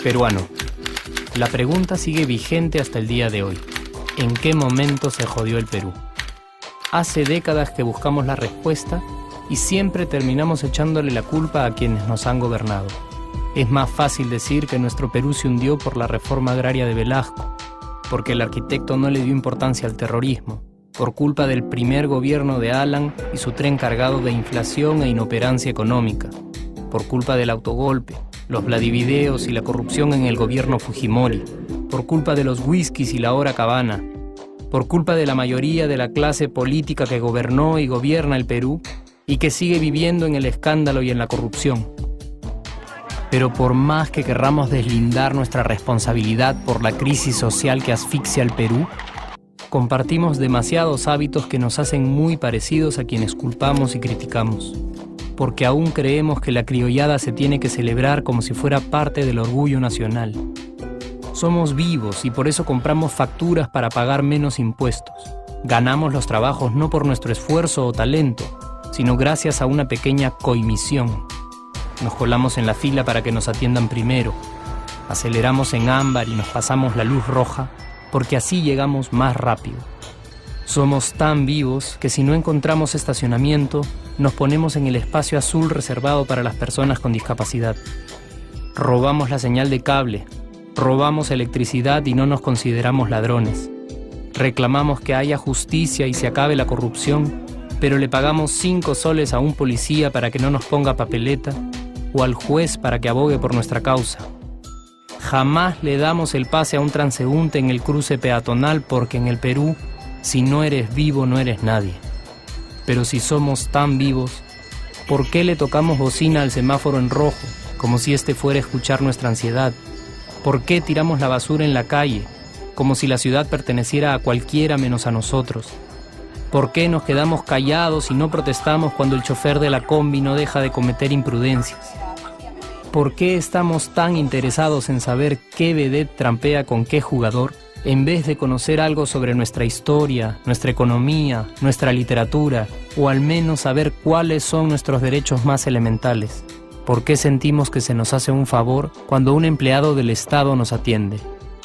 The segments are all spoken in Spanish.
Peruano. La pregunta sigue vigente hasta el día de hoy. ¿En qué momento se jodió el Perú? Hace décadas que buscamos la respuesta y siempre terminamos echándole la culpa a quienes nos han gobernado. Es más fácil decir que nuestro Perú se hundió por la reforma agraria de Velasco, porque el arquitecto no le dio importancia al terrorismo, por culpa del primer gobierno de Alan y su tren cargado de inflación e inoperancia económica, por culpa del autogolpe, los Vladivideos y la corrupción en el gobierno Fujimori, por culpa de los whiskies y la hora cabana, por culpa de la mayoría de la clase política que gobernó y gobierna el Perú y que sigue viviendo en el escándalo y en la corrupción. Pero por más que querramos deslindar nuestra responsabilidad por la crisis social que asfixia al Perú, compartimos demasiados hábitos que nos hacen muy parecidos a quienes culpamos y criticamos, porque aún creemos que la criollada se tiene que celebrar como si fuera parte del orgullo nacional. Somos vivos y por eso compramos facturas para pagar menos impuestos. Ganamos los trabajos no por nuestro esfuerzo o talento, sino gracias a una pequeña coimisión. Nos colamos en la fila para que nos atiendan primero. Aceleramos en ámbar y nos pasamos la luz roja, porque así llegamos más rápido. Somos tan vivos que si no encontramos estacionamiento, nos ponemos en el espacio azul reservado para las personas con discapacidad. Robamos la señal de cable, robamos electricidad y no nos consideramos ladrones. Reclamamos que haya justicia y se acabe la corrupción, pero le pagamos 5 soles a un policía para que no nos ponga papeleta o al juez para que abogue por nuestra causa. Jamás le damos el pase a un transeúnte en el cruce peatonal porque en el Perú, si no eres vivo, no eres nadie. Pero si somos tan vivos, ¿por qué le tocamos bocina al semáforo en rojo, como si este fuera a escuchar nuestra ansiedad? ¿Por qué tiramos la basura en la calle, como si la ciudad perteneciera a cualquiera menos a nosotros? ¿Por qué nos quedamos callados y no protestamos cuando el chofer de la combi no deja de cometer imprudencias? ¿Por qué estamos tan interesados en saber qué vedette trampea con qué jugador, en vez de conocer algo sobre nuestra historia, nuestra economía, nuestra literatura, o al menos saber cuáles son nuestros derechos más elementales? ¿Por qué sentimos que se nos hace un favor cuando un empleado del Estado nos atiende?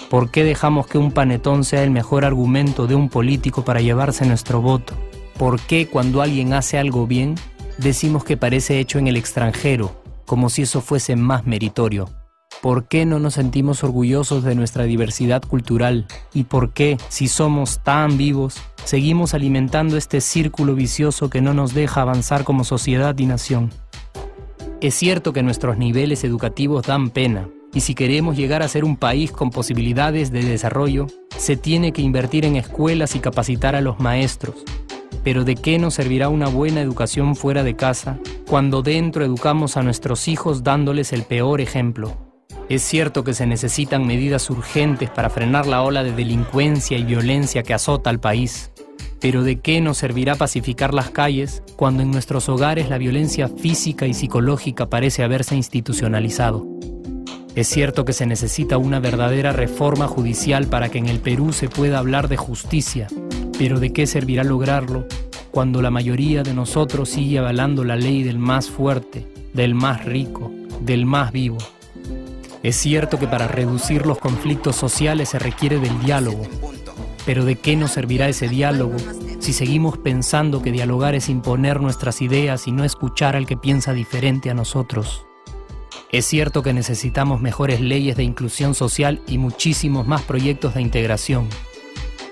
¿Por qué dejamos que un panetón sea el mejor argumento de un político para llevarse nuestro voto? ¿Por qué cuando alguien hace algo bien, decimos que parece hecho en el extranjero, como si eso fuese más meritorio? ¿Por qué no nos sentimos orgullosos de nuestra diversidad cultural? ¿Y por qué, si somos tan vivos, seguimos alimentando este círculo vicioso que no nos deja avanzar como sociedad y nación? Es cierto que nuestros niveles educativos dan pena, y si queremos llegar a ser un país con posibilidades de desarrollo, se tiene que invertir en escuelas y capacitar a los maestros. Pero ¿de qué nos servirá una buena educación fuera de casa cuando dentro educamos a nuestros hijos dándoles el peor ejemplo? Es cierto que se necesitan medidas urgentes para frenar la ola de delincuencia y violencia que azota al país. Pero ¿de qué nos servirá pacificar las calles cuando en nuestros hogares la violencia física y psicológica parece haberse institucionalizado? Es cierto que se necesita una verdadera reforma judicial para que en el Perú se pueda hablar de justicia, pero ¿de qué servirá lograrlo cuando la mayoría de nosotros sigue avalando la ley del más fuerte, del más rico, del más vivo? Es cierto que para reducir los conflictos sociales se requiere del diálogo, pero ¿de qué nos servirá ese diálogo si seguimos pensando que dialogar es imponer nuestras ideas y no escuchar al que piensa diferente a nosotros? Es cierto que necesitamos mejores leyes de inclusión social y muchísimos más proyectos de integración,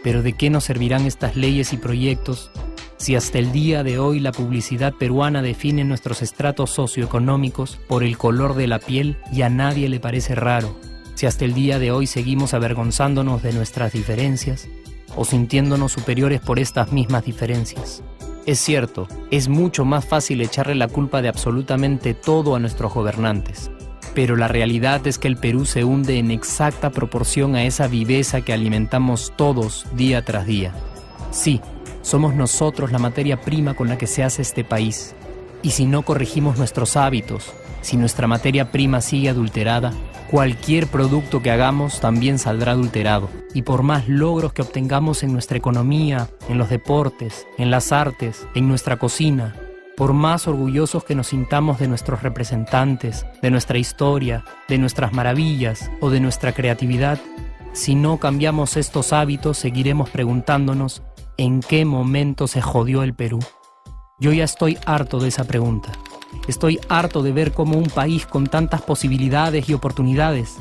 pero ¿de qué nos servirán estas leyes y proyectos si hasta el día de hoy la publicidad peruana define nuestros estratos socioeconómicos por el color de la piel y a nadie le parece raro? Si hasta el día de hoy seguimos avergonzándonos de nuestras diferencias o sintiéndonos superiores por estas mismas diferencias. Es cierto, es mucho más fácil echarle la culpa de absolutamente todo a nuestros gobernantes, pero la realidad es que el Perú se hunde en exacta proporción a esa viveza que alimentamos todos día tras día. Sí, somos nosotros la materia prima con la que se hace este país. Y si no corregimos nuestros hábitos, si nuestra materia prima sigue adulterada, Cualquier producto que hagamos también saldrá adulterado. Y por más logros que obtengamos en nuestra economía, en los deportes, en las artes, en nuestra cocina, por más orgullosos que nos sintamos de nuestros representantes, de nuestra historia, de nuestras maravillas o de nuestra creatividad, si no cambiamos estos hábitos, seguiremos preguntándonos ¿en qué momento se jodió el Perú? Yo ya estoy harto de esa pregunta. Estoy harto de ver cómo un país con tantas posibilidades y oportunidades,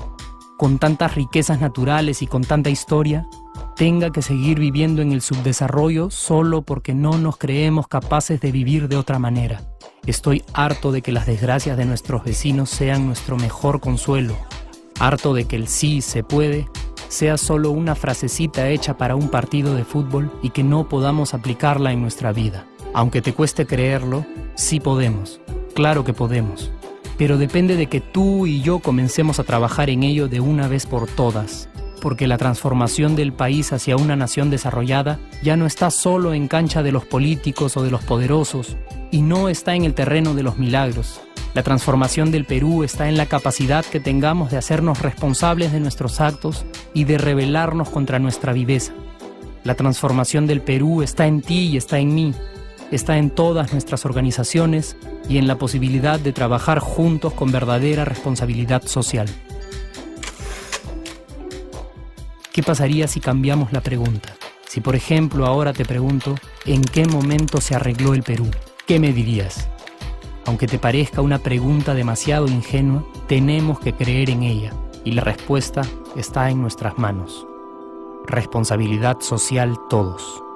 con tantas riquezas naturales y con tanta historia, tenga que seguir viviendo en el subdesarrollo solo porque no nos creemos capaces de vivir de otra manera. Estoy harto de que las desgracias de nuestros vecinos sean nuestro mejor consuelo. Harto de que el sí se puede sea solo una frasecita hecha para un partido de fútbol y que no podamos aplicarla en nuestra vida. Aunque te cueste creerlo, sí podemos. Claro que podemos. Pero depende de que tú y yo comencemos a trabajar en ello de una vez por todas. Porque la transformación del país hacia una nación desarrollada ya no está solo en cancha de los políticos o de los poderosos, y no está en el terreno de los milagros. La transformación del Perú está en la capacidad que tengamos de hacernos responsables de nuestros actos y de rebelarnos contra nuestra viveza. La transformación del Perú está en ti y está en mí. Está en todas nuestras organizaciones y en la posibilidad de trabajar juntos con verdadera responsabilidad social. ¿Qué pasaría si cambiamos la pregunta? Si, por ejemplo, ahora te pregunto, ¿en qué momento se arregló el Perú? ¿Qué me dirías? Aunque te parezca una pregunta demasiado ingenua, tenemos que creer en ella, y la respuesta está en nuestras manos. Responsabilidad social todos.